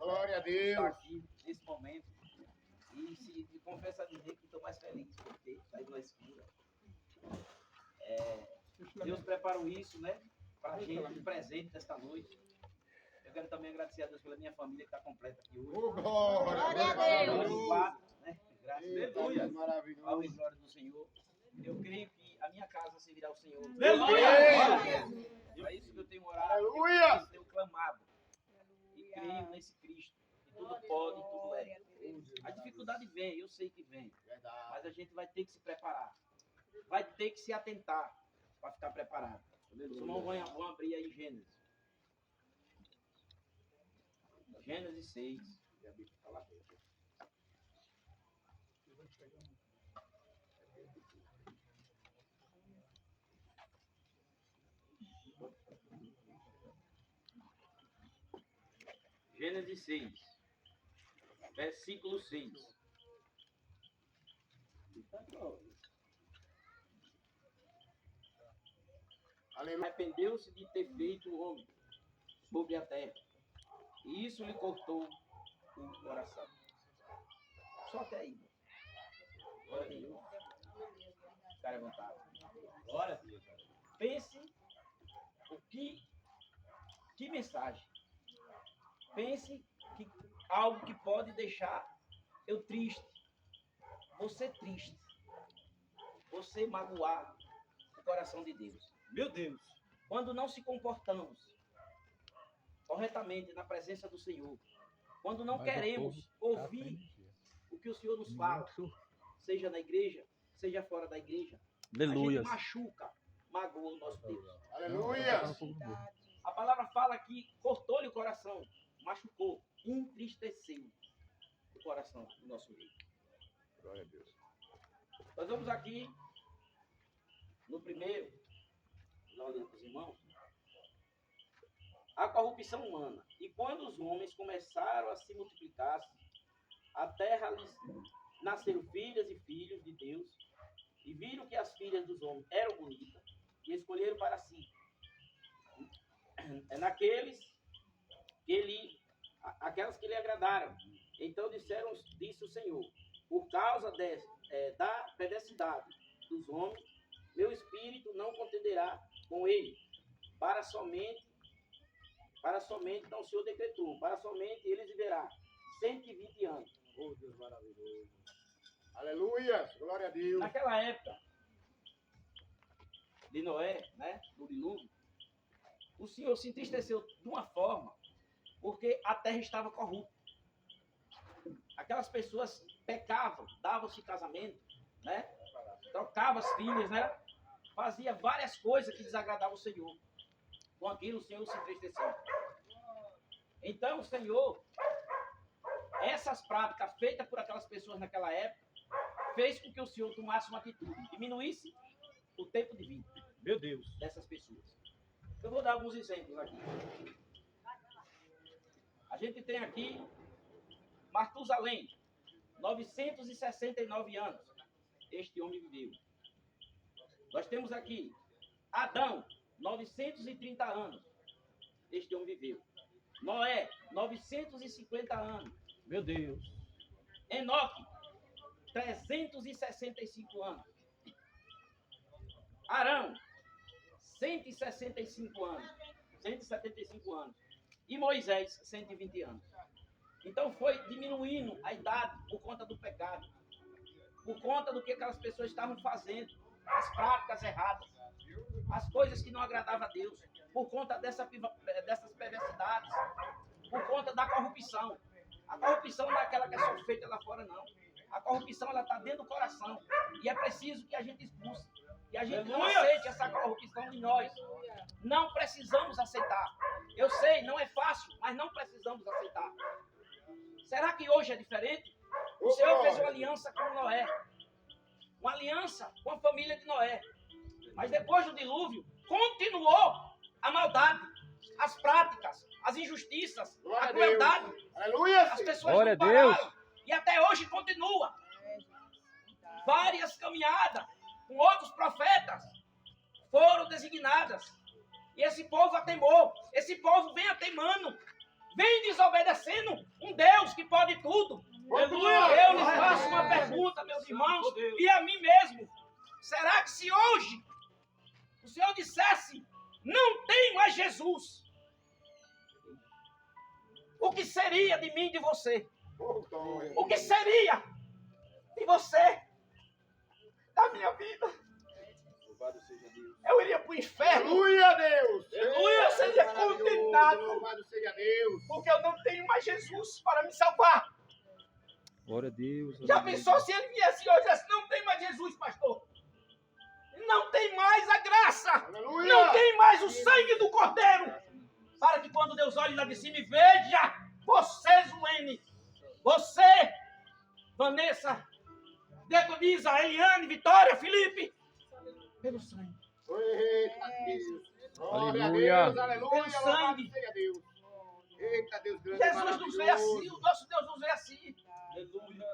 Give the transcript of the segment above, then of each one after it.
Glória a estar Deus. aqui nesse momento. E confesso a dizer que estou mais feliz, porque está indo na escura. Deus preparou isso, né? Para a gente, um presente desta noite. Eu quero também agradecer a Deus pela minha família que está completa aqui hoje. Oh, glória a Deus. Né? Graças a Eita, Deus. Ao maravilhoso. e glória do Senhor. Eu creio que a minha casa servirá ao Senhor. Aleluia! É isso que eu tenho orado. Aleluia! Eu tenho clamado. E creio nesse Cristo. Que tudo pode e tudo é. A dificuldade vem, eu sei que vem. Mas a gente vai ter que se preparar. Vai ter que se atentar para ficar preparado. Os irmãos vão abrir aí Gênesis. Gênesis 6. Gênesis 6, versículo 6. Arrependeu-se de ter feito o homem sobre a terra, e isso lhe cortou o coração. Só até aí. Glória a Deus. Cara, é vontade. Glória a Deus. Pense que mensagem. Pense que algo que pode deixar eu triste. Você triste. Você magoar o coração de Deus. Meu Deus. Quando não se comportamos corretamente na presença do Senhor, quando não queremos ouvir o que o Senhor nos fala, seja na igreja, seja fora da igreja, Aleluia. a gente machuca, magoa o nosso Deus. Aleluia! A palavra fala que cortou-lhe o coração, machucou, entristeceu o coração do nosso rei. Glória a Deus. Nós vamos aqui no primeiro, na ordem dos irmãos, a corrupção humana. E quando os homens começaram a se multiplicar, a terra lhes nasceram filhas e filhos de Deus, e viram que as filhas dos homens eram bonitas, e escolheram para si aquelas que lhe agradaram. Então disse o Senhor, por causa da perversidade dos homens, meu espírito não contenderá com ele, para somente então o Senhor decretou, para somente eles viverá 120 anos. Oh, Deus maravilhoso. Aleluia! Glória a Deus. Naquela época de Noé, né, do dilúvio, o Senhor se entristeceu de uma forma, porque a terra estava corrupta. Aquelas pessoas pecavam, davam-se casamento, né, trocavam as filhas, né, fazia várias coisas que desagradavam o Senhor. Com aquilo o Senhor se entristeceu. Então o Senhor, essas práticas feitas por aquelas pessoas naquela época, fez com que o Senhor tomasse uma atitude, diminuísse o tempo de vida. Meu Deus. Dessas pessoas. Eu vou dar alguns exemplos aqui. A gente tem aqui Matusalém, 969 anos. Este homem viveu. Nós temos aqui Adão, 930 anos. Este homem viveu. Noé, 950 anos. Meu Deus. Enoque, 365 anos. Arão, 165 anos. 175 anos. E Moisés, 120 anos. Então foi diminuindo a idade por conta do pecado. Por conta do que aquelas pessoas estavam fazendo. As práticas erradas. As coisas que não agradavam a Deus. Por conta dessas perversidades. Por conta da corrupção. A corrupção não é aquela que é só feita lá fora, não. A corrupção, ela está dentro do coração. E é preciso que a gente expulse. E a gente não aceite essa corrupção em nós. Não precisamos aceitar. Eu sei, não é fácil, mas não precisamos aceitar. Será que hoje é diferente? O Senhor fez uma aliança com Noé. Uma aliança com a família de Noé. Mas depois do dilúvio, continuou a maldade, as práticas, as injustiças, a crueldade. Aleluia! As pessoas Glória não a Deus. pararam. E até hoje continua. Várias caminhadas com outros profetas foram designadas. E esse povo atemou. Esse povo vem ateimando. vem desobedecendo um Deus que pode tudo. Aleluia. Eu lhes faço uma pergunta, meus irmãos, e a mim mesmo. Será que se hoje o Senhor dissesse, não tem mais Jesus, o que seria de mim e de você? O que seria de você, da minha vida? Louvado seja Deus. Eu iria para o inferno, Aleluia, Deus. Aleluia, eu seria Maravilhoso. condenado. Louvado seja Deus. porque eu não tenho mais Jesus para me salvar. Glória a Deus. Já pensou se ele viesse hoje e dissesse, não tem mais Jesus, pastor? Não tem mais a graça. Aleluia. Não tem mais o sangue do Cordeiro. Para que quando Deus olhe lá de cima e veja, você, Zulene, você, Vanessa, Decodisa, Eliane, Vitória, Felipe, pelo sangue. Eita Deus. Glória Aleluia. a Deus. Aleluia. Pelo sangue. Louvado seja Deus. Eita Deus grande. Jesus nos vê assim, o nosso Deus nos vê assim. Aleluia.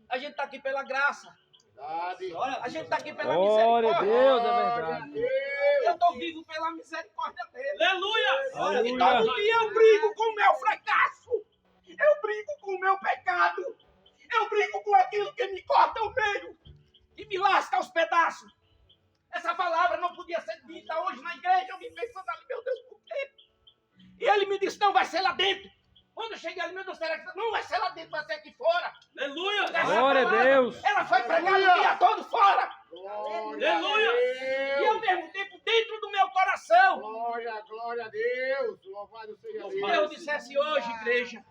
A gente está aqui pela graça. Verdade. A gente está aqui pela Glória a misericórdia. Deus, é Glória a verdade. Deus. Eu estou vivo pela misericórdia dele. Aleluia. E Aleluia. todo dia eu brigo com o meu fracasso. Eu brigo com o meu pecado. Eu brigo com aquilo que me corta ao meio e me lasca aos pedaços. Essa palavra não podia ser dita hoje na igreja. Eu me pensando ali, meu Deus, por quê? E ele me disse, não, vai ser lá dentro. Quando eu cheguei ali, meu Deus, será que não vai ser lá dentro, vai ser aqui fora. Aleluia. Essa Glória a palavra, Deus. Ela foi pregada o Aleluia. dia todo fora. Glória a Aleluia. E ao Deus. mesmo tempo dentro do meu coração. Glória a Deus. Louvado seja Se Deus. Deus dissesse hoje, igreja,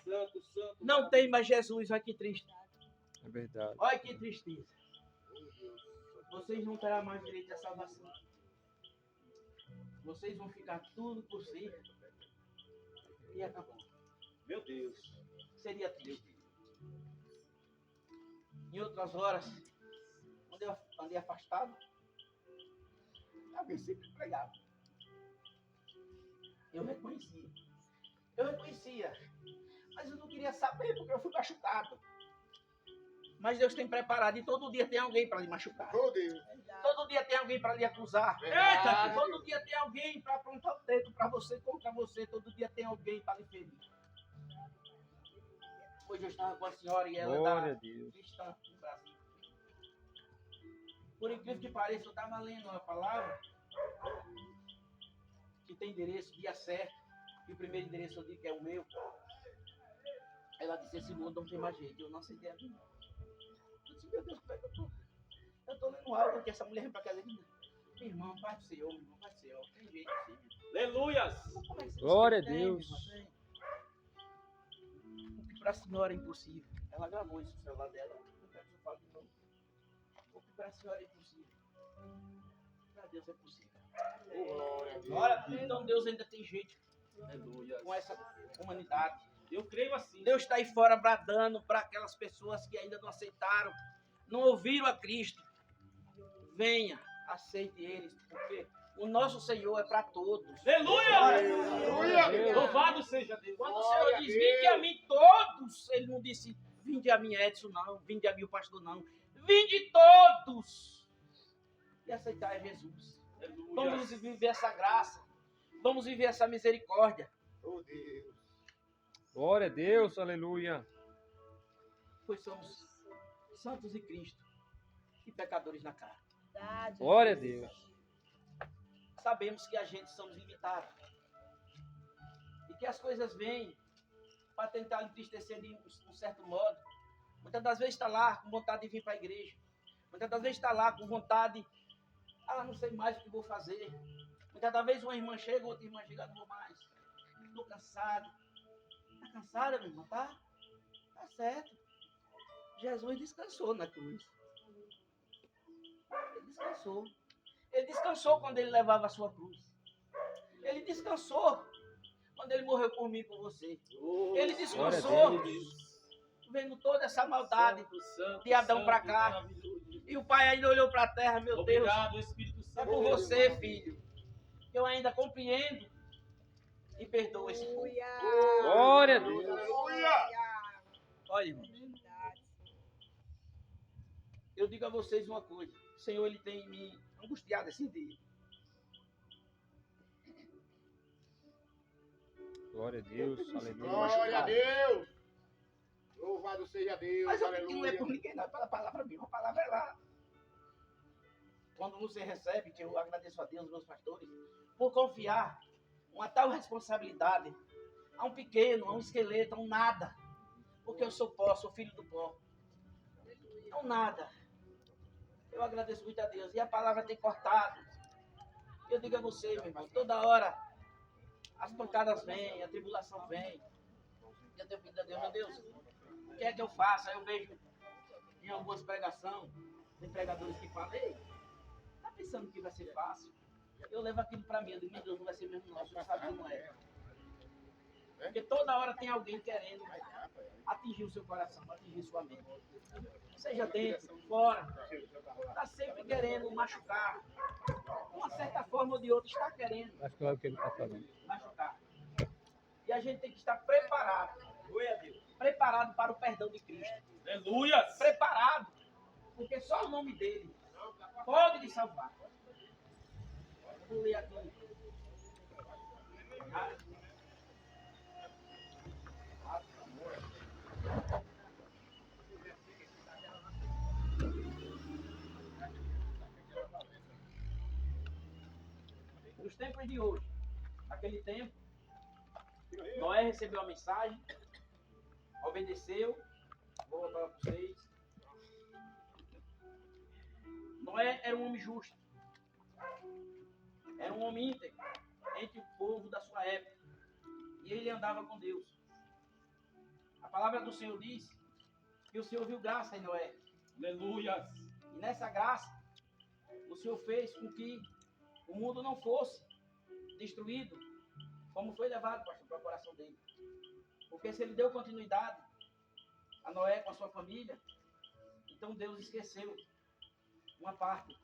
Santo, santo. não tem mais Jesus, olha que triste. É verdade. Olha que tristeza. Vocês não terão mais direito à salvação. Vocês vão ficar tudo por si. E acabou. Meu Deus. Seria triste. Em outras horas, quando eu andei afastado, alguém sempre pregava. Eu reconhecia. Mas eu não queria saber porque eu fui machucado. Mas Deus tem preparado e todo dia tem alguém para lhe machucar. Oh, Deus. Todo dia tem alguém para lhe acusar. Verdade. Todo dia tem alguém para apontar o dedo para você, contra você. Todo dia tem alguém para lhe ferir. Hoje eu estava com a senhora e ela é Glória a da Deus. cristã no Brasil. Por incrível que pareça, eu estava lendo uma palavra que tem endereço, dia certo, e o primeiro endereço eu digo que é o meu. Ela disse, esse mundo não tem mais jeito. Eu não aceitei a vida. Eu disse, meu Deus, como é que eu tô? Eu estou lendo algo que essa mulher vem para casa e diz, meu irmão, Pai do Senhor, meu irmão, Pai do Senhor, tem jeito assim. Aleluia. Como é que você Glória a tem, Deus. meu irmão? O que para a senhora é impossível. Ela gravou isso no celular dela. Não quero que eu fale de novo. O que para a senhora é impossível. Para Deus é possível. Glória a Deus. Olha, então Deus ainda tem jeito Aleluia. com essa humanidade. Eu creio assim. Deus está aí fora bradando para aquelas pessoas que ainda não aceitaram, não ouviram a Cristo. Venha, aceite eles, porque o nosso Senhor é para todos. Aleluia. Aleluia. Louvado seja Deus. Quando o Glória Senhor a diz, Deus. vinde a mim todos, Ele não disse, vinde a mim Edson, não, vinde a mim o pastor, não. Vinde todos. E aceitar é Jesus. Vamos Aleluia. viver essa graça. Vamos viver essa misericórdia. Oh, Deus. Glória a Deus. Aleluia. Pois somos santos em Cristo e pecadores na carne. Glória a Deus. Sabemos que a gente somos limitados. E que as coisas vêm para tentar entristecer de um certo modo. Muitas das vezes está lá com vontade de vir para a igreja. Muitas das vezes está lá com vontade, não sei mais o que vou fazer. Muitas das vezes uma irmã chega, outra irmã chega, não vou mais. Estou cansado. Está cansada, minha irmã? Tá certo. Jesus descansou na cruz. Ele descansou. Ele descansou quando ele levava a sua cruz. Ele descansou quando ele morreu por mim e por você. Ele descansou Glória a Deus. vendo toda essa maldade Santo, santo, de Adão santo, para cá. maravilhoso. E o pai ainda olhou para a terra, meu Deus. Obrigado, Espírito É Santo. por você, filho, que eu ainda compreendo e perdoo esse povo. Glória a Deus. Aleluia. Olha, irmão, eu digo a vocês uma coisa. O Senhor, Ele tem me angustiado esse dia. Glória a Deus. Aleluia. Glória a Deus. Louvado seja Deus. Mas eu digo que não é por Aleluia. ninguém, não, é pela palavra mesmo. A palavra é lá. Quando você recebe, que eu agradeço a Deus, meus pastores, por confiar uma tal responsabilidade a um pequeno, a um esqueleto, a um nada. Porque eu sou pó, sou filho do pó. É um nada. Eu agradeço muito a Deus. E a palavra tem cortado. Eu digo a você, meu irmão, toda hora as pancadas vêm, a tribulação vem. E eu tenho pedido a Deus, meu Deus, o que é que eu faço? Aí eu vejo em algumas pregações, tem pregadores que falam, ei, tá pensando que vai ser fácil? Eu levo aquilo pra mim, eu digo, meu Deus, não vai ser mesmo não, você sabe que não é. Porque toda hora tem alguém querendo atingir o seu coração, atingir sua mente. Seja dentro, fora, está sempre querendo machucar. De uma certa forma ou de outra, está querendo Acho que é o que ele está falando. machucar. E a gente tem que estar preparado. Preparado para o perdão de Cristo. Aleluia. Preparado. Porque só o nome dele pode lhe salvar. Vou ler aqui. Nos tempos de hoje, naquele tempo, Noé recebeu a mensagem, obedeceu. Vou voltar para vocês. Noé era um homem justo. Era um homem íntegro entre o povo da sua época. E ele andava com Deus. A palavra do Senhor diz que o Senhor viu graça em Noé. Aleluia. E nessa graça, o Senhor fez com que o mundo não fosse destruído, como foi levado, pastor, para o coração dele. Porque se ele deu continuidade a Noé com a sua família, então Deus esqueceu uma parte.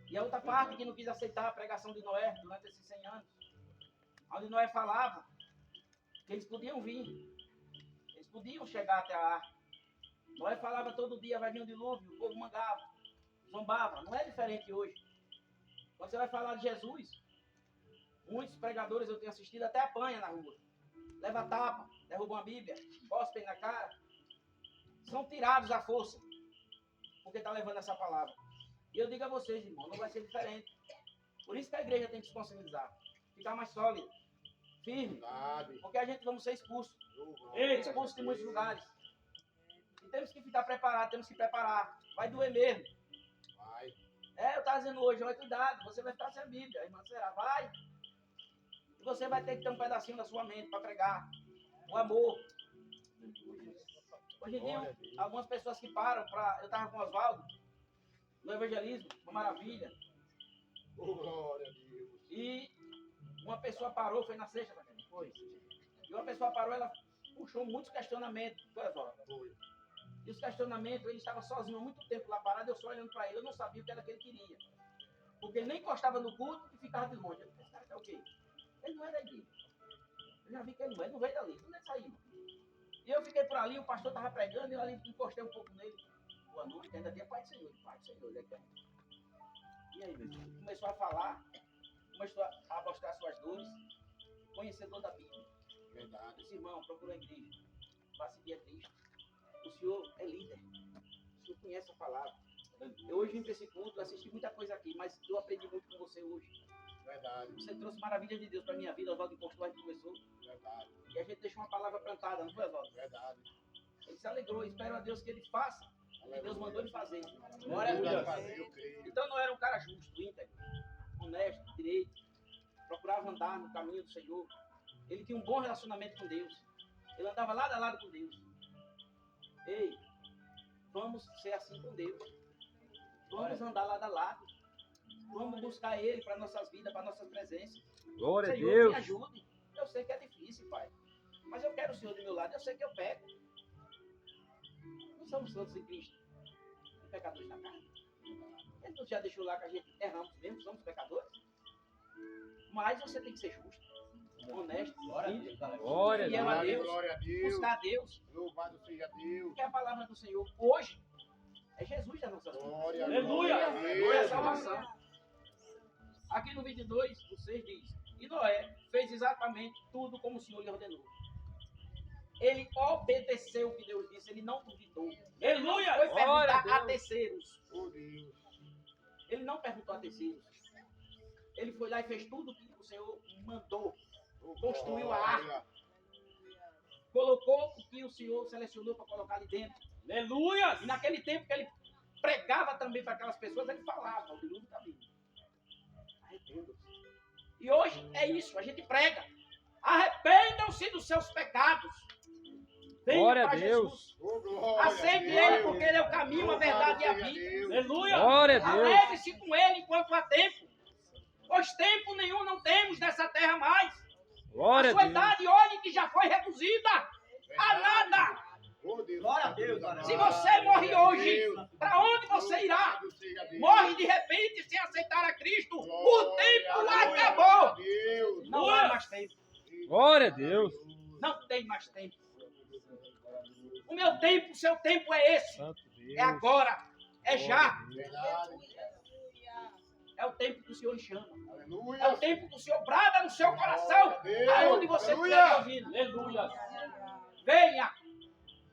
E a outra parte que não quis aceitar a pregação de Noé durante esses 100 anos, onde Noé falava que eles podiam vir, eles podiam chegar até a arca. Noé falava todo dia, vai vir um dilúvio, o povo mangava, zombava. Não é diferente hoje. Quando você vai falar de Jesus, muitos pregadores eu tenho assistido até apanha na rua. Leva tapa, derrubam a Bíblia, cospem na cara. São tirados à força, porque está levando essa palavra. E eu digo a vocês, irmão, não vai ser diferente. Por isso que a igreja tem que se conscientizar, ficar mais sólida, firme, porque a gente vamos ser expulsos. Expulsos de muitos lugares. E temos que ficar preparados, temos que preparar. Vai doer mesmo. Vai. Eu estava dizendo hoje, olha, cuidado, você vai ficar sem a Bíblia. A irmã será, vai. E você vai ter que ter um pedacinho da sua mente para pregar. O amor. Hoje em dia, algumas pessoas que param para... Eu estava com o Oswaldo, no evangelismo, uma maravilha. Glória a Deus. E uma pessoa parou, foi na sexta, foi. E uma pessoa parou, ela puxou muitos questionamentos. Foi, Oswaldo. Foi. E os questionamentos, ele estava sozinho há muito tempo lá parado, eu só olhando para ele, eu não sabia o que era que ele queria. Porque ele nem encostava no culto e ficava de longe. Eu falei, esse cara quer o quê? Ele não é da igreja. Eu já vi que ele não veio dali, não é sair. E eu fiquei por ali, o pastor estava pregando, e eu ali encostei um pouco nele. Boa noite, ainda tinha Pai do Senhor, ele é quem? E aí, meu filho? Começou a falar, começou a mostrar suas dores, conhecedor da Bíblia. Verdade. Disse, irmão, procura a igreja, vá seguir a Cristo. O senhor é líder, o senhor conhece a palavra. Eu hoje vim para esse culto, assisti muita coisa aqui, mas eu aprendi muito com você hoje. Verdade. Você trouxe maravilhas de Deus para a minha vida, Oswaldo encostou, a gente começou. Verdade. E a gente deixou uma palavra plantada, não foi, Oswaldo? Verdade. Ele se alegrou, espero a Deus que ele faça o que Deus mandou ele fazer. Glória Glória a Deus. fazer, eu creio. Então não era um cara justo, íntegro, honesto, direito, procurava andar no caminho do Senhor. Ele tinha um bom relacionamento com Deus. Ele andava lado a lado com Deus. Ei, vamos ser assim com Deus. Vamos andar lado a lado. Vamos buscar Ele para nossas vidas, para nossas presenças. Glória a Senhor, Deus. me ajude. Eu sei que é difícil, Pai. Mas eu quero o Senhor do meu lado. Eu sei que eu peco. Não somos todos em Cristo. Pecadores na carne. Ele não já deixou lá que a gente erramos mesmo, somos pecadores. Mas você tem que ser justo, honesto, Glória a fiel a Deus. Deus, Glória a Deus. buscar a Deus. Louvado seja Deus. Porque a palavra do Senhor hoje é Jesus das nossas vidas. Glória, Aleluia. glória a É a Deus. salvação. Aqui no 22, o 6 diz: E Noé fez exatamente tudo como o Senhor lhe ordenou. Ele obedeceu o que Deus disse, ele não duvidou. Ele não foi perguntar a terceiros. Oh, Deus. Ele não perguntou a terceiros. Ele foi lá e fez tudo o que o Senhor mandou. Construiu a arca. Colocou o que o Senhor selecionou para colocar ali dentro. Aleluia! E naquele tempo que ele pregava também para aquelas pessoas, ele falava, o dilúvio está vindo. Arrependam-se. E hoje é isso, a gente prega. Arrependam-se dos seus pecados. Glória Venham a para Deus. Jesus. Oh, glória a Aceite Deus. Ele, porque Ele é o caminho, a verdade e a Louvado seja vida. Deus. Aleluia! Glória a Deus. Alegre-se com Ele enquanto há tempo. Pois tempo nenhum não temos nessa terra mais. Glória A a sua Deus. idade, olhe que já foi reduzida a nada. Oh, Deus. Glória a Deus, glória a Se Deus. você morre hoje, para onde você irá? Louvado seja Deus. Morre de repente sem aceitar a Cristo. O Glória tempo a acabou. Deus. Não há mais tempo. Glória a Deus. Não tem mais tempo. O meu tempo, o seu tempo é esse. Santo Deus. É agora. É já. Verdade. É o tempo que o Senhor chama. Aleluia. É o tempo que o Senhor brada no seu coração. Aonde você estiver ouvindo. Aleluia! Venha.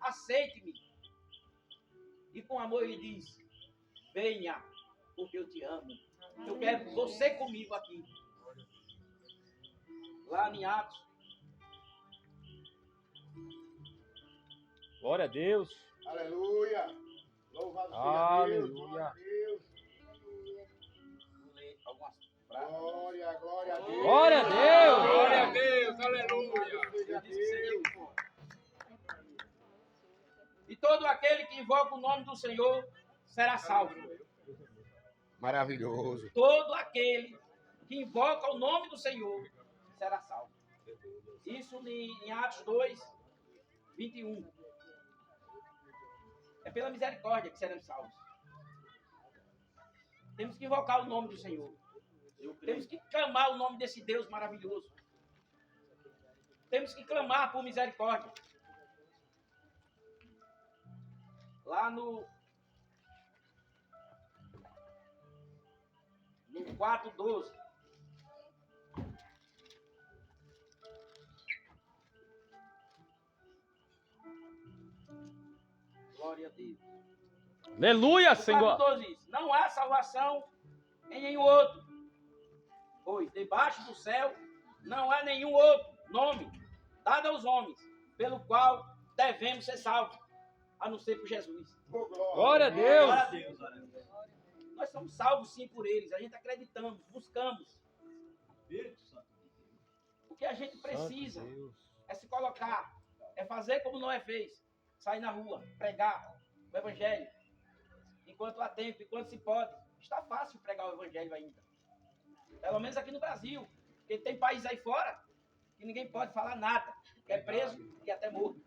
Aceite-me. E com amor ele diz: venha, porque eu te amo. Eu quero você comigo aqui. Lá em Atos. Glória a Deus. Aleluia. Louvado seja Aleluia. Deus. Glória a Deus. Vou ler algumas frases. Glória, glória a Deus. Glória a Deus. Glória a Deus. Aleluia. Eu disse que seria bom. E todo aquele que invoca o nome do Senhor será salvo. Maravilhoso. Todo aquele que invoca o nome do Senhor será salvo. Isso em Atos 2, 21. É pela misericórdia que seremos salvos. Temos que invocar o nome do Senhor. Temos que clamar o nome desse Deus maravilhoso. Temos que clamar por misericórdia. Lá no 4:12. Glória a Deus. Aleluia, O Senhor. 4:12 diz: não há salvação em nenhum outro, pois debaixo do céu não há nenhum outro nome dado aos homens, pelo qual devemos ser salvos, a não ser por Jesus. Oh, Glória a Deus. Glória a Deus, glória a Deus. Nós somos salvos sim por eles, a gente acreditamos, buscamos. Espírito Santo. O que a gente precisa Santo Deus. é se colocar, é fazer como Noé fez, sair na rua, pregar o evangelho, enquanto há tempo, enquanto se pode. Está fácil pregar o evangelho ainda, pelo menos aqui no Brasil, porque tem países aí fora que ninguém pode falar nada, que é preso e até morto.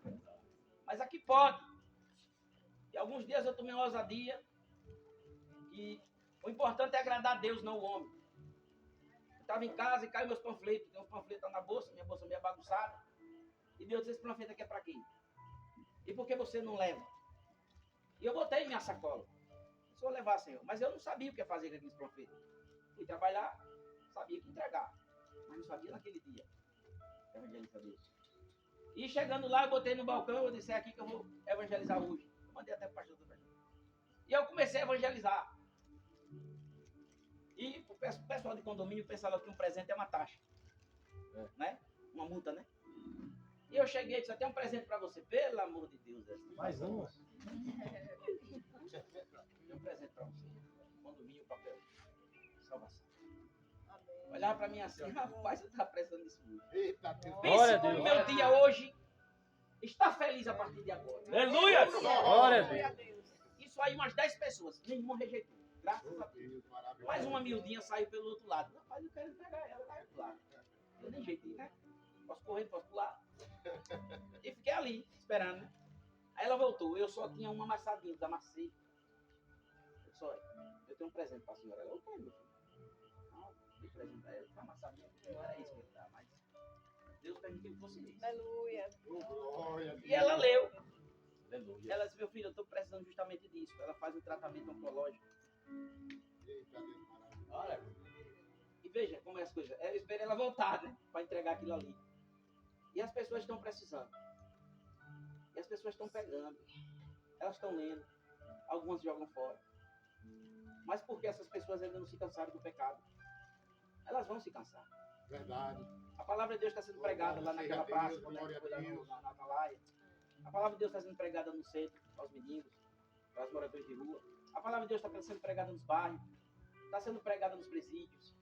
Mas aqui pode. E alguns dias eu tomei uma ousadia que o importante é agradar a Deus, não o homem. Eu estava em casa e caiu meus panfletos. Tem uns panfletos na bolsa, minha bolsa meio bagunçada. E Deus disse: esse panfleto aqui é para quê? E por que você não leva? E eu botei em minha sacola. Se eu levar, Senhor. Mas eu não sabia o que ia fazer com aqueles panfletos. Fui trabalhar, sabia que entregar. Mas não sabia naquele dia. Evangelizar Deus. E chegando lá, eu botei no balcão, eu disse: é aqui que eu vou evangelizar hoje. Eu mandei até para o pastor também. E eu comecei a evangelizar. E o pessoal de condomínio pensava que um presente é uma taxa. Né? Uma multa, né? E eu cheguei e disse: tem um presente para você. Pelo amor de Deus. Mais um. Tem um presente para você. Condomínio, papel. Salvação. Olhava para mim assim: rapaz, eu estava precisando disso muito. Eita, Deus. Glória a Pense Deus. como meu dia hoje está feliz a partir de agora. Aleluia! Glória a Deus. Isso aí, umas 10 pessoas. Nenhuma rejeitou. Graças a Deus. Deus, maravilhoso. Mais uma miudinha saiu pelo outro lado. Rapaz, eu quero pegar ela lá do lado. Eu nem jeitei, né? Posso correr, posso pular. E fiquei ali, esperando, né? Aí ela voltou. Eu só tinha uma amassadinha, desamassei. Eu disse: olha, eu tenho um presente para a senhora. Ela: eu quero, meu filho. Não, dei presente para ela. Foi amassadinha, não era isso que ele dá, mas Deus permitiu que fosse isso. Aleluia. Oh, glória a Deus. E ela leu. Aleluia! Ela disse: meu filho, eu estou precisando justamente disso. Ela faz um tratamento oncológico. Eita, Deus, maravilhoso. Olha, E E veja como é as coisas. Eu esperei ela voltar, né? Para entregar aquilo ali. E as pessoas estão precisando. E as pessoas estão pegando. Elas estão lendo. Algumas jogam fora. Mas por que essas pessoas ainda não se cansaram do pecado? Elas vão se cansar. Verdade. A palavra de Deus está sendo pregada lá naquela praça, quando a gente foi lá na Atalaia. A palavra de Deus está sendo pregada no centro, aos meninos, para os moradores de rua. A palavra de Deus está sendo pregada nos bairros, está sendo pregada nos presídios.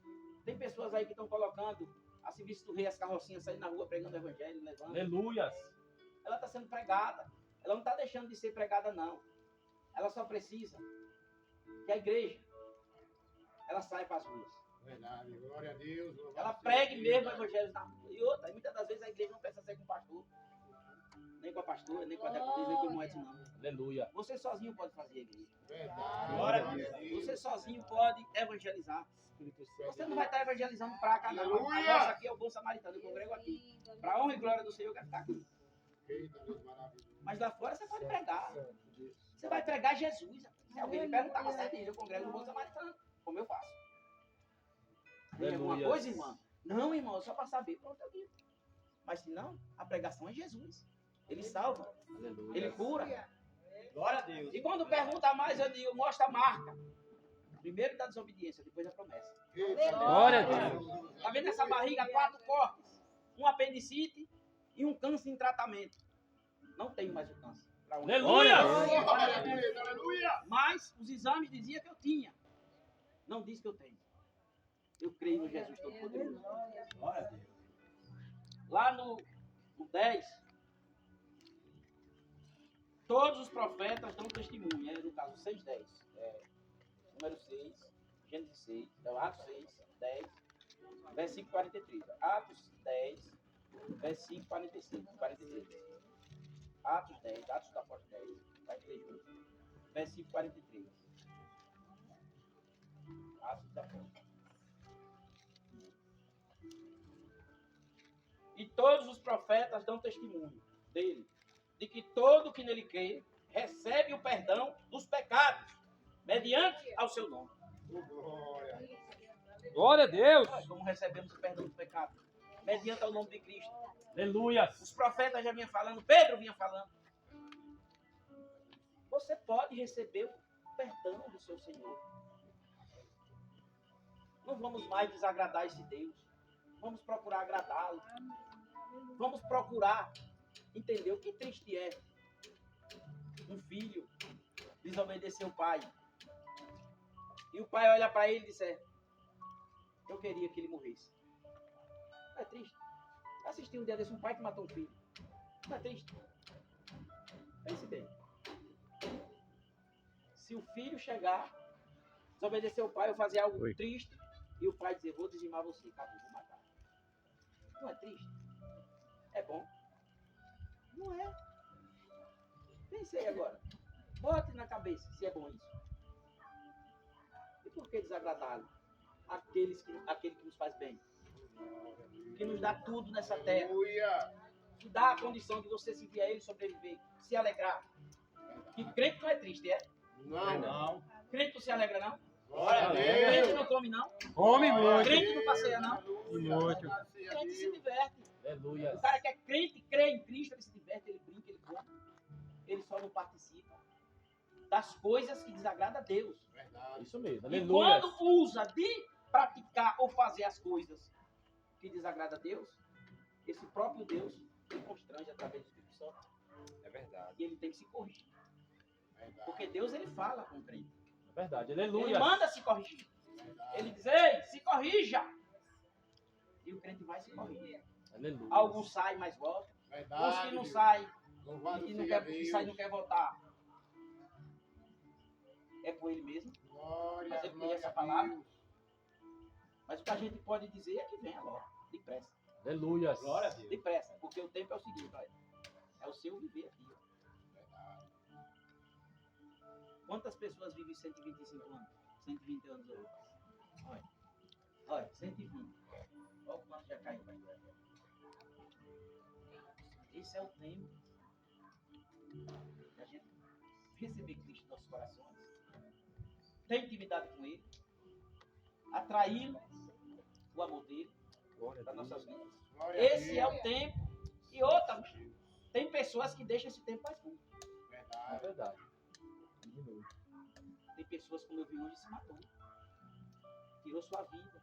Tem pessoas aí que estão colocando a serviço do rei as carrocinhas saindo na rua pregando o evangelho, levando. Aleluias. Ela está sendo pregada. Ela não está deixando de ser pregada, não. Ela só precisa que a igreja ela saia para as ruas. Verdade. Glória a Deus. Ela pregue mesmo o evangelho na rua. E outra, muitas das vezes a igreja não precisa ser com o pastor. Nem com a pastora, nem com a deaconesa, nem com o irmão Edson, não. Aleluia. Você sozinho pode fazer a igreja. Verdade. Glória a Deus. Você sozinho pode evangelizar. Você não vai estar evangelizando para cá, não. Aleluia! Nossa, aqui é o bom samaritano, eu congrego aqui. Para a honra e glória do Senhor, eu quero ficar aqui. Eita, Deus maravilhoso. Mas lá fora você pode pregar. Você vai pregar Jesus. Se alguém me perguntar, você diz, eu congrego no bom samaritano, como eu faço. Tem alguma Aleluia. coisa, irmão? Não, irmão, só para saber. Pronto, eu digo. Mas se não, a pregação é Jesus. Ele salva, Aleluia. ele cura. Glória a Deus. E quando pergunta mais, eu digo, mostra a marca. Primeiro da desobediência, depois da promessa. Eita, Glória a Deus. Está vendo essa barriga? 4 cortes, um apendicite e um câncer em tratamento. Não tenho mais o câncer. Pra onde? Aleluia. glória a Deus. Aleluia. Mas os exames diziam que eu tinha. Não diz que eu tenho. Eu creio no Jesus Todo-Poderoso. Glória a Deus. Lá no 10, todos os profetas dão testemunho. No caso, 6:10. Número 6, Gênesis 6, então Atos 6, 10, versículo 43. Atos 10, versículo 45, 43. Atos 10, Atos da Apóstolo 10, vai ler junto. Versículo 43. Atos da Apóstolo. E todos os profetas dão testemunho dele, de que todo que nele crê recebe o perdão dos pecados, mediante ao seu nome. Glória. Glória a Deus. Nós como recebemos o perdão dos pecados? Mediante ao nome de Cristo. Aleluia. Os profetas já vinham falando, Pedro vinha falando. Você pode receber o perdão do seu Senhor. Não vamos mais desagradar esse Deus. Vamos procurar agradá-lo. Vamos procurar entender o que triste é um filho desobedecer o pai. E o pai olha para ele e diz, eu queria que ele morresse. Não é triste? Eu assisti um dia desse um pai que matou um filho. Não é triste? Pense bem. Se o filho chegar, desobedecer o pai ou fazer algo triste, e o pai dizer, vou dizimar você, acabou, vou matar. Não é triste? É bom? Não é. Pensei agora. Bote na cabeça se é bom isso. E por que desagradá-lo? Aquele que nos faz bem. Que nos dá tudo nessa terra. Aleluia. Que dá a condição de você seguir a ele, sobreviver, se alegrar. Que crente não é triste, é? Não. Não. Crente não se alegra, não? Glória a Crente Deus. não come, não? Come muito. Crente não passeia, não? Muito. Crente se diverte. Aleluia. O cara que é crente, crê em Cristo, ele se diverte, ele brinca, ele come. Ele só não participa das coisas que desagradam a Deus. Verdade. Isso mesmo. E Aleluia. quando usa de praticar ou fazer as coisas que desagradam a Deus, esse próprio Deus ele constrange através do Espírito Santo. É verdade. E ele tem que se corrigir. Verdade. Porque Deus ele fala com o crente. É verdade. Ele Aleluia. manda se corrigir. Ele diz, ei, se corrija. E o crente vai se corrigir. Aleluia. Alguns saem, mas voltam. Verdade. Os que não saem Louvado e não seja quer, que Deus. sai e não quer voltar. É com ele mesmo. Glória, Mas ele tem glória essa a palavra. Deus. Mas o que a gente pode dizer é que venha logo. Depressa. Aleluia. Glória a Deus. Depressa. Porque o tempo é o seguinte, olha. É o seu viver aqui. Ó. Verdade. Quantas pessoas vivem 125 anos? 120 anos hoje? Olha. Olha, 120. Olha o quanto já caiu. Esse é o tempo da gente receber Cristo nos nossos corações, ter intimidade com Ele, atraí-lo o amor dele Glória a para Deus. nossas vidas. Glória a Esse é Deus. o tempo. E outra, tem pessoas que deixam esse tempo mais curto. É Verdade. verdade. Diminui. Tem pessoas, como eu vi hoje, se matou. Tirou sua vida.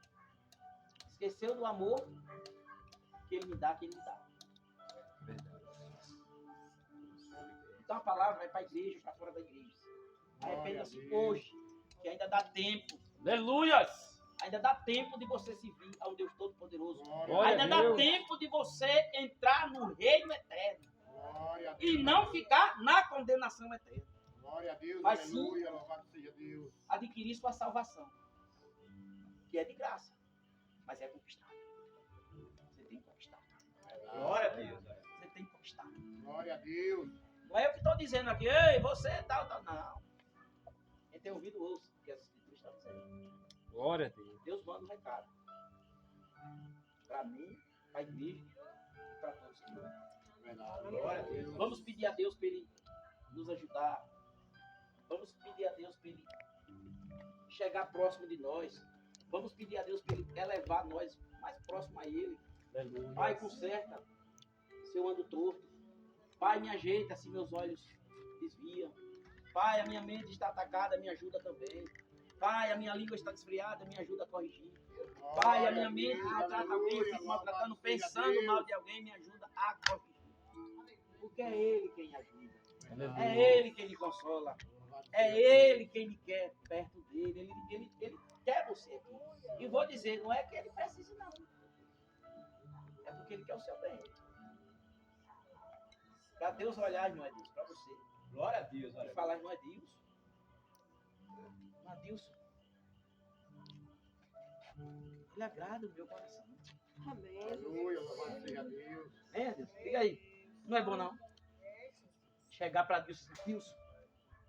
Esqueceu do amor que ele me dá, que ele me dá. Verdade. Então a palavra vai para a igreja, para fora da igreja. Arrependa-se Glória a Deus. hoje, que ainda dá tempo. Aleluias! Ainda dá tempo de você servir ao Deus Todo-Poderoso. Glória Ainda a dá Deus. tempo de você entrar no reino eterno. Glória a Deus. E não ficar na condenação eterna. Glória a Deus. Mas sim- Aleluia. Louvado seja Deus. Adquirir sua salvação. Que é de graça. Mas é conquistada. Você tem que conquistar. Glória a Deus. Você tem que conquistar. Glória a Deus. Não é eu que estou dizendo aqui, ei, você é tal, tal. Não. Quem tem ouvido, ouça o que as escrituras estão dizendo. Glória a Deus. Deus manda um recado. Para mim, para a igreja e para todos que ouvem. Verdade. Glória a Deus. Vamos pedir a Deus para Ele nos ajudar. Vamos pedir a Deus para Ele chegar próximo de nós. Vamos pedir a Deus para Ele elevar nós mais próximo a Ele. Aleluia. Pai, conserta se eu ando torto. Pai, me ajeita se meus olhos desviam. Pai, a minha mente está atacada, me ajuda também. Pai, a minha língua está desfriada, me ajuda a corrigir. Pai, a minha mente maltrata alguém, eu fico maltratando, pensando mal de alguém, me ajuda a corrigir. Porque é Ele quem ajuda. Aleluia. É Ele quem lhe consola. É Ele quem lhe quer perto dele. Ele quer você aqui. E vou dizer, não é que Ele precisa, não. É porque Ele quer o seu bem. Para Deus olhar, irmão Edilson, para você. Glória a Deus. E falar, irmão Edilson. Irmão Edilson. Ele agrada o meu coração. Aleluia. Louvado seja Deus. É, Deus? Diga aí. Não é bom, não? Chegar para Deus, Deus,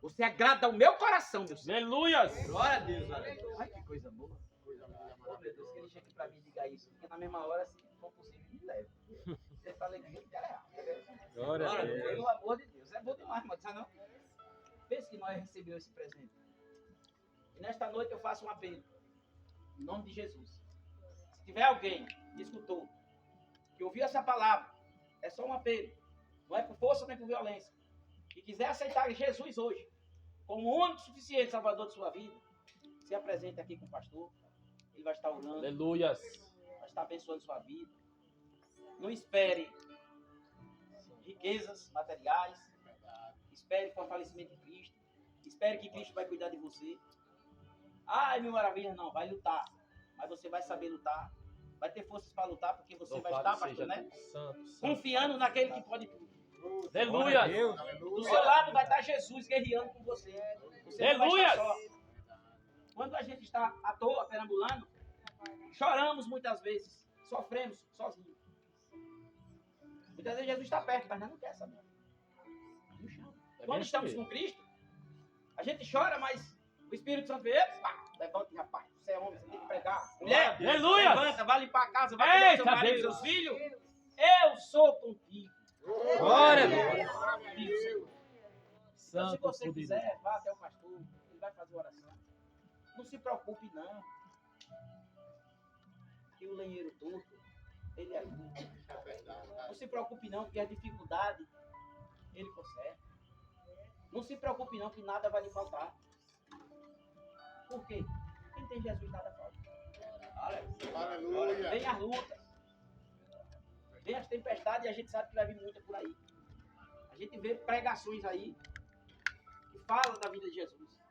você agrada o meu coração, Deus. Aleluias! Glória a Deus. Aleluia. Ai, que coisa boa. Coisa linda, Oh, meu Deus, que ele maravilhosa. chegue para mim e diga isso. Porque na mesma hora, se for possível, me leve. Você está alegria que é real. Glória a Deus. Pelo amor de Deus. É bom demais, irmão. Não é não? Pense que nós recebemos esse presente. E nesta noite eu faço um apelo. Em nome de Jesus. Se tiver alguém que escutou, que ouviu essa palavra, é só um apelo. Não é por força nem por violência. Que quiser aceitar Jesus hoje, como o único suficiente salvador de sua vida, se apresente aqui com o pastor. Ele vai estar orando, Aleluias! vai estar abençoando sua vida. Não espere riquezas materiais. Espere o fortalecimento de Cristo. Espere que Cristo vai cuidar de você. Ai, mil maravilhas, não. Vai lutar. Mas você vai saber lutar. Vai ter forças para lutar, porque você vai estar, Louvado pastor, seja né? Deus. Santo, santo. Confiando naquele que pode tudo. Aleluia! Do Aleluia. seu lado vai estar Jesus guerreando com você. Você não vai Aleluia! estar só. Quando a gente está à toa, perambulando, choramos muitas vezes. Sofremos sozinhos. Muitas vezes Jesus está perto, mas nós não quer saber. Não chama. Quando estamos com Cristo, a gente chora, mas o Espírito Santo vê, pá, levanta, rapaz, você é homem, você tem que pregar. Mulher, Aleluia! levanta, vai limpar a casa, vai cuidar do seu Eita, marido, Deus. seus filhos. Eu sou contigo. Glória a Deus! Diz o Senhor. Então, se Santo, você poderoso. quiser, vá até o pastor, ele vai fazer oração. Não se preocupe, não. Que o lenheiro torto, ele ajuda. Não se preocupe, não, que as dificuldades, ele conserta. Não se preocupe, não, que nada vai lhe faltar. Por quê? Quem tem Jesus, nada falta. Aleluia. Vem as lutas, vem as tempestades e a gente sabe que vai vir muita por aí. A gente vê pregações aí que falam da vida de Jesus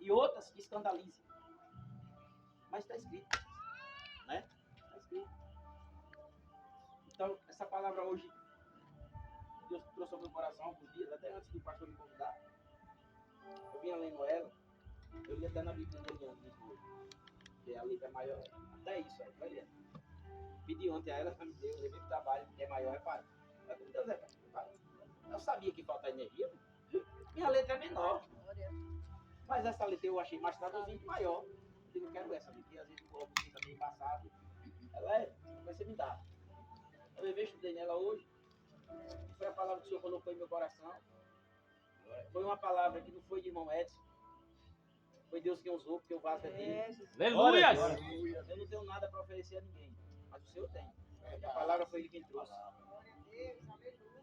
e outras que escandalizam. Mas está escrito, né? Está escrito. Então, essa palavra hoje, Deus trouxe ao meu coração alguns dias, até antes do pastor me convidar. Eu vinha lendo ela, eu li até na Bíblia dele antes hoje, que a letra é maior, até isso aí, vai ler. Pedi ontem a ela, ela me deu, levei pro trabalho, que é maior, é pai. Mas como Deus é pai. Eu sabia que falta energia, minha letra é menor. Mas essa letra eu achei mais traduzida maior. Eu digo, eu quero essa, porque às vezes eu coloco assim também passado. Ela é, vai ser me dá. Eu levei, estudei nela hoje. Foi a palavra que o Senhor colocou em meu coração. Foi uma palavra que não foi de irmão Edson. Foi Deus quem usou, porque o vaso é dele. Aleluia. Eu não tenho nada para oferecer a ninguém, mas o Senhor tem. A palavra foi Ele quem trouxe.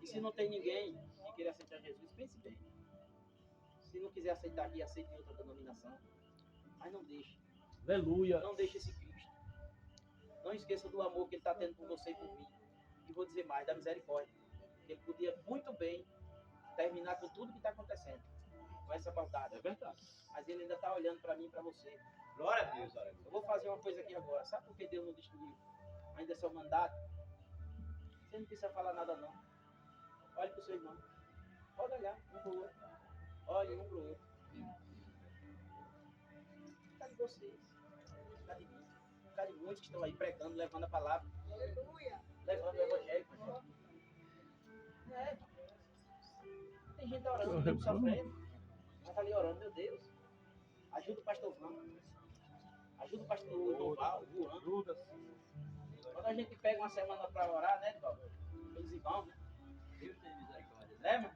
E se não tem ninguém que queira aceitar Jesus, pense bem. Se não quiser aceitar aqui, aceite em outra denominação. Mas não deixe. Aleluia. Não deixe esse Cristo. Não esqueça do amor que Ele está tendo por você e por mim. E vou dizer mais, da misericórdia. Ele podia muito bem terminar com tudo que está acontecendo. Com essa maldade. É verdade. Mas Ele ainda está olhando para mim e para você. Glória a Deus, aleluia. Eu vou fazer uma coisa aqui agora. Sabe por que Deus não destruiu ainda seu mandato? Você não precisa falar nada não. Olhe para o seu irmão. Pode olhar um para o outro. Olhe um para o outro. Está de vocês. Está de mim. Está de muitos que estão aí pregando, levando a palavra. Levando o evangelho. É. Tem gente orando, tem gente sofrendo. Mas está ali orando, meu Deus. Ajuda o pastor Vão. Ajuda o pastor Noval, o Juan. Quando a gente pega uma semana para orar, né, Paulo? Eles vão, né? Deus tem misericórdia. Lembra?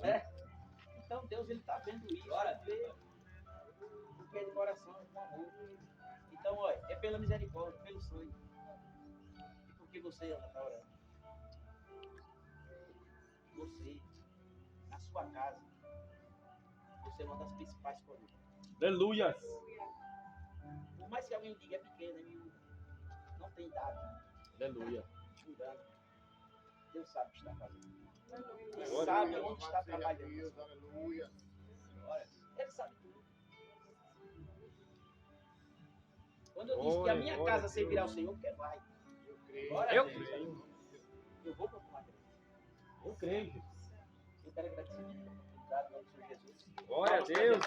É. Então Deus, Ele está vendo isso. Glória a Deus. Porque é de coração, é com amor. Então, olha, é pela misericórdia, pelo sangue. E porque você está orando. Você, na sua casa, você é uma das principais colheitas. Aleluia. Por mais que alguém diga é pequeno, é miúdo, não tem idade, Aleluia. engano. Deus sabe o que está fazendo. Ele Glória sabe a Deus. onde está trabalhando. Deus, aleluia. Ele sabe tudo. Quando eu disse que a minha casa servirá ao Senhor, porque vai. Eu creio. Glória a Eu Deus. creio. Eu vou procurar. Eu creio. Eu quero agradecer pela oportunidade, em nome do Senhor Jesus. Glória a Deus.